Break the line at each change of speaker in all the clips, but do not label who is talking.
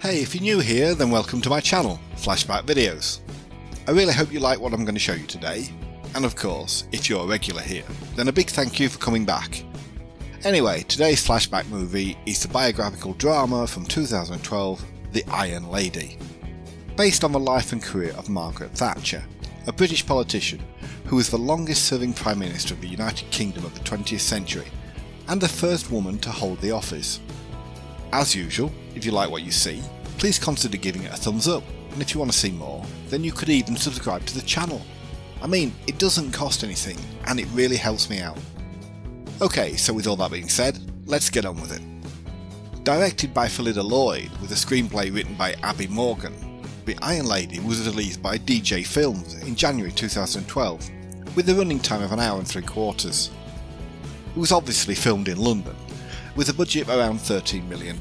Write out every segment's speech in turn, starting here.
Hey, if you're new here, then welcome to my channel, Flashback Videos. I really hope you like what I'm going to show you today, and of course, if you're a regular here, then a big thank you for coming back. Anyway, today's flashback movie is the biographical drama from 2012, The Iron Lady. Based on the life and career of Margaret Thatcher, a British politician who was the longest serving Prime Minister of the United Kingdom of the 20th century, and the first woman to hold the office. As usual, if you like what you see, please consider giving it a thumbs up, and if you want to see more, then you could even subscribe to the channel. I mean, it doesn't cost anything, and it really helps me out. Okay, so with all that being said, let's get on with it. Directed by Phyllida Lloyd, with a screenplay written by Abby Morgan, The Iron Lady was released by DJ Films in January 2012, with a running time of an hour and 3/4. It was obviously filmed in London, with a budget of around $13 million,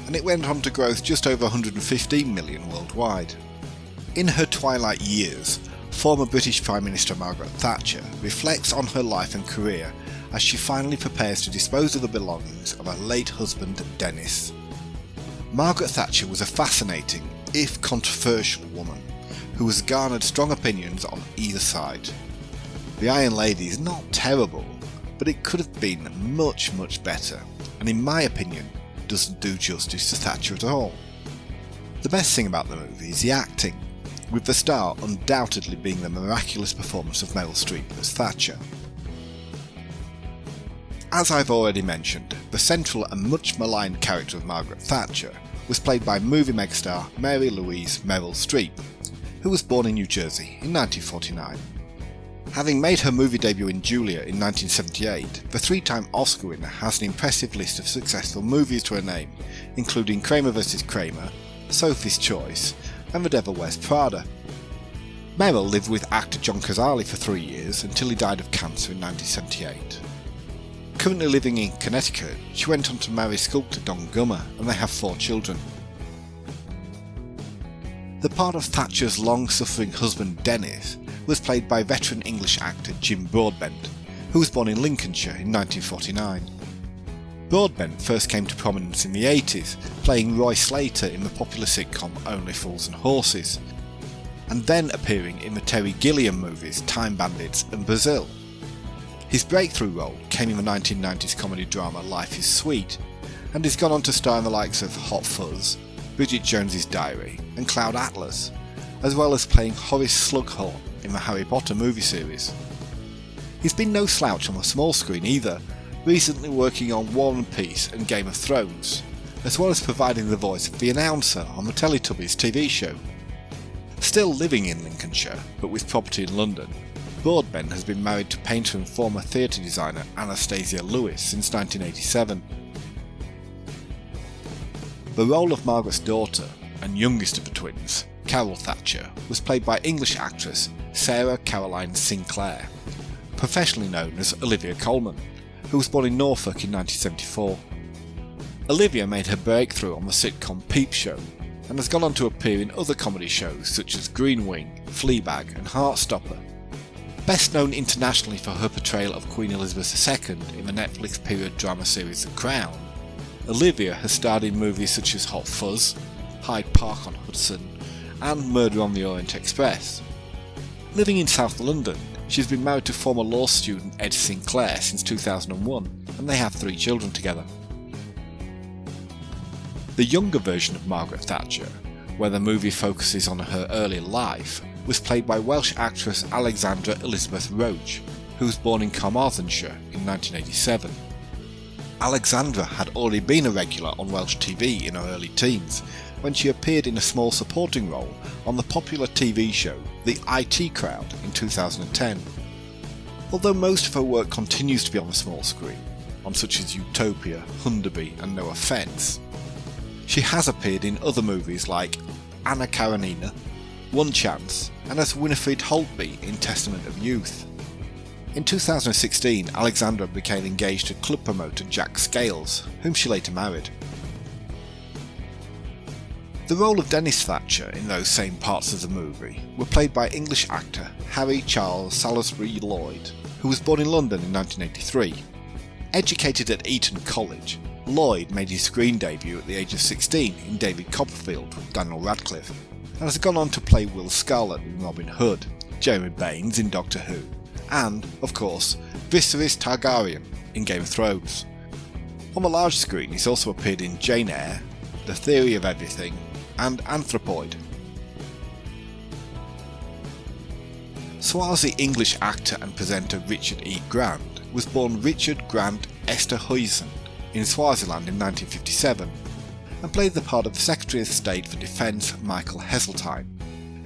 and it went on to gross just over $115 million worldwide. In her twilight years, former British Prime Minister Margaret Thatcher reflects on her life and career as she finally prepares to dispose of the belongings of her late husband Denis. Margaret Thatcher was a fascinating, if controversial, woman who has garnered strong opinions on either side. The Iron Lady is not terrible, but it could have been much better, and in my opinion doesn't do justice to Thatcher at all. The best thing about the movie is the acting, with the star undoubtedly being the miraculous performance of Meryl Streep as Thatcher. As I've already mentioned, the central and much maligned character of Margaret Thatcher was played by movie megastar Mary Louise Meryl Streep, who was born in New Jersey in 1949. Having made her movie debut in Julia in 1978, the three-time Oscar winner has an impressive list of successful movies to her name, including Kramer vs. Kramer, Sophie's Choice, and The Devil Wears Prada. Meryl lived with actor John Cazale for 3 years until he died of cancer in 1978. Currently living in Connecticut, she went on to marry sculptor Don Gummer, and they have 4 children. The part of Thatcher's long-suffering husband Denis was played by veteran English actor Jim Broadbent, who was born in Lincolnshire in 1949. Broadbent first came to prominence in the 80s, playing Roy Slater in the popular sitcom Only Fools and Horses, and then appearing in the Terry Gilliam movies Time Bandits and Brazil. His breakthrough role came in the 1990s comedy drama Life is Sweet, and he's gone on to star in the likes of Hot Fuzz, Bridget Jones's Diary and Cloud Atlas, as well as playing Horace Slughorn in the Harry Potter movie series. He's been no slouch on the small screen either, recently working on War and Peace and Game of Thrones, as well as providing the voice of the announcer on the Teletubbies TV show. Still living in Lincolnshire, but with property in London, Broadbent has been married to painter and former theatre designer Anastasia Lewis since 1987. The role of Margaret's daughter, and youngest of the twins, Carol Thatcher, was played by English actress Sarah Caroline Sinclair, professionally known as Olivia Colman, who was born in Norfolk in 1974. Olivia made her breakthrough on the sitcom Peep Show, and has gone on to appear in other comedy shows such as Green Wing, Fleabag and Heartstopper. Best known internationally for her portrayal of Queen Elizabeth II in the Netflix period drama series The Crown, Olivia has starred in movies such as Hot Fuzz, Hyde Park on Hudson, and Murder on the Orient Express. Living in South London, she's been married to former law student Ed Sinclair since 2001, and they have 3 children together. The younger version of Margaret Thatcher, where the movie focuses on her early life, was played by Welsh actress Alexandra Elizabeth Roach, who was born in Carmarthenshire in 1987. Alexandra had already been a regular on Welsh TV in her early teens, when she appeared in a small supporting role on the popular TV show The IT Crowd in 2010. Although most of her work continues to be on the small screen, on such as Utopia, Hunderby and No Offence, she has appeared in other movies like Anna Karenina, One Chance, and as Winifred Holtby in Testament of Youth. In 2016, Alexandra became engaged to club promoter Jack Scales, whom she later married. The role of Denis Thatcher in those same parts of the movie were played by English actor Harry Charles Salisbury Lloyd, who was born in London in 1983. Educated at Eton College, Lloyd made his screen debut at the age of 16 in David Copperfield with Daniel Radcliffe, and has gone on to play Will Scarlet in Robin Hood, Jeremy Baines in Doctor Who, and, of course, Viserys Targaryen in Game of Thrones. On the large screen he's also appeared in Jane Eyre, The Theory of Everything, and Anthropoid. Swazi English actor and presenter Richard E. Grant was born Richard Grant Esterhuizen in Swaziland in 1957, and played the part of Secretary of State for Defence Michael Heseltine,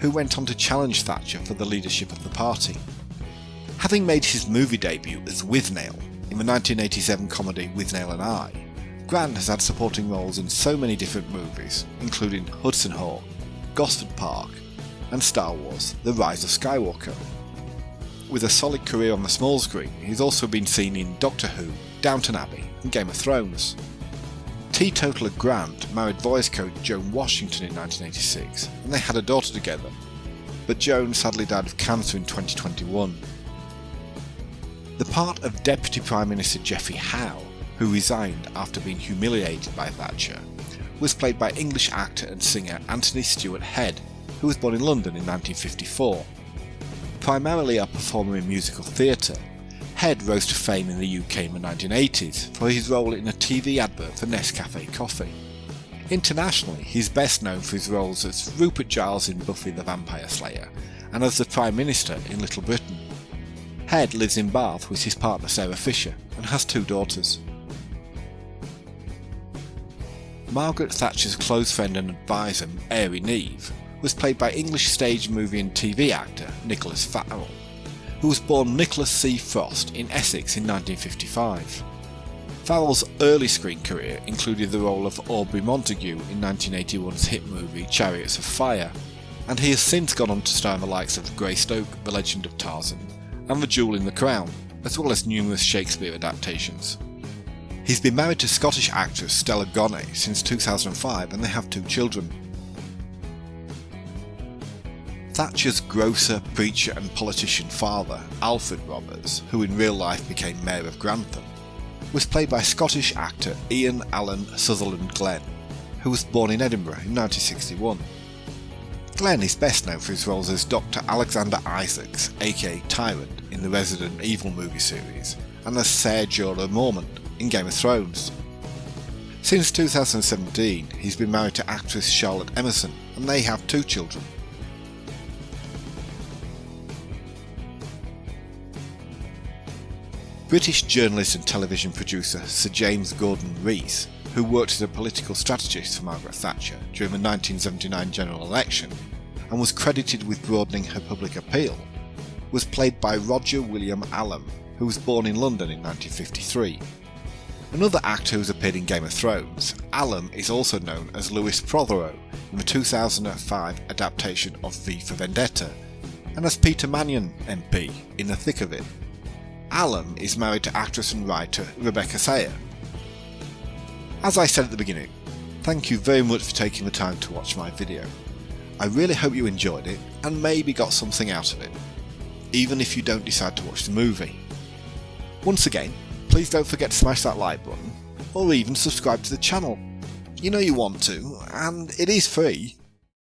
who went on to challenge Thatcher for the leadership of the party. Having made his movie debut as Withnail in the 1987 comedy Withnail and I, Grant has had supporting roles in so many different movies, including Hudson Hawk, Gosford Park, and Star Wars The Rise of Skywalker. With a solid career on the small screen, he's also been seen in Doctor Who, Downton Abbey, and Game of Thrones. Teetotaler Grant married voice coach Joan Washington in 1986, and they had a daughter together, but Joan sadly died of cancer in 2021. The part of Deputy Prime Minister Geoffrey Howe, who resigned after being humiliated by Thatcher, was played by English actor and singer Anthony Stewart Head, who was born in London in 1954. Primarily a performer in musical theatre, Head rose to fame in the UK in the 1980s for his role in a TV advert for Nescafe coffee. Internationally, he's best known for his roles as Rupert Giles in Buffy the Vampire Slayer and as the Prime Minister in Little Britain. Head lives in Bath with his partner Sarah Fisher and has 2 daughters. Margaret Thatcher's close friend and advisor, Mary Neve, was played by English stage, movie and TV actor Nicholas Farrell, who was born Nicholas C. Frost in Essex in 1955. Farrell's early screen career included the role of Aubrey Montague in 1981's hit movie Chariots of Fire, and he has since gone on to star in the likes of Greystoke, The Legend of Tarzan, and The Jewel in the Crown, as well as numerous Shakespeare adaptations. He's been married to Scottish actress Stella Gonnet since 2005, and they have 2 children. Thatcher's grocer, preacher and politician father, Alfred Roberts, who in real life became Mayor of Grantham, was played by Scottish actor Ian Allen Sutherland Glenn, who was born in Edinburgh in 1961. Glenn is best known for his roles as Dr. Alexander Isaacs, aka Tyrant, in the Resident Evil movie series, and as Ser Jorah Mormont in Game of Thrones. Since 2017, he's been married to actress Charlotte Emerson, and they have 2 children. British journalist and television producer Sir James Gordon Rees, who worked as a political strategist for Margaret Thatcher during the 1979 general election and was credited with broadening her public appeal, was played by Roger William Allam, who was born in London in 1953. Another actor who's appeared in Game of Thrones, Allam is also known as Louis Prothero in the 2005 adaptation of V for Vendetta, and as Peter Mannion MP in The Thick of It. Allam is married to actress and writer Rebecca Sayer. As I said at the beginning, thank you very much for taking the time to watch my video. I really hope you enjoyed it and maybe got something out of it, even if you don't decide to watch the movie. Once again, please don't forget to smash that like button, or even subscribe to the channel. You know you want to, and it is free.